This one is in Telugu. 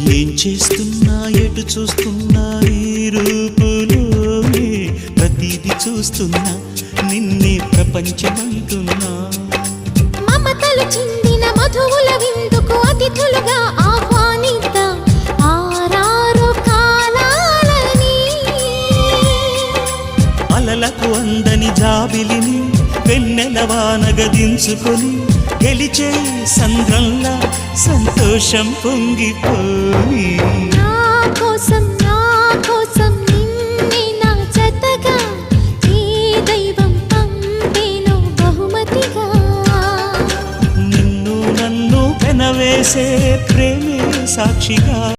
ఏం చేస్తున్నా ఎటు చూస్తున్నా ఈ రూపులోనే ప్రతిదీ చూస్తున్నా నిన్నే ప్రపంచమంటున్నా మమతలు చిందిన మధువుల విందుకు అతిథులుగా ఆహ్వానిద్దాం ఆరారు కాలాలని అలలకు అందని జాబిలిని వెన్నెల వానగదించుకొని గెలిచే సంద్రంలా సంతోషం పొంగిపోయి నా కోసం నిన్నే నా జతగా ఈ దైవం పంపేను బహుమతిగా నిన్ను నన్ను పెనవేసే ప్రేమే సాక్షిగా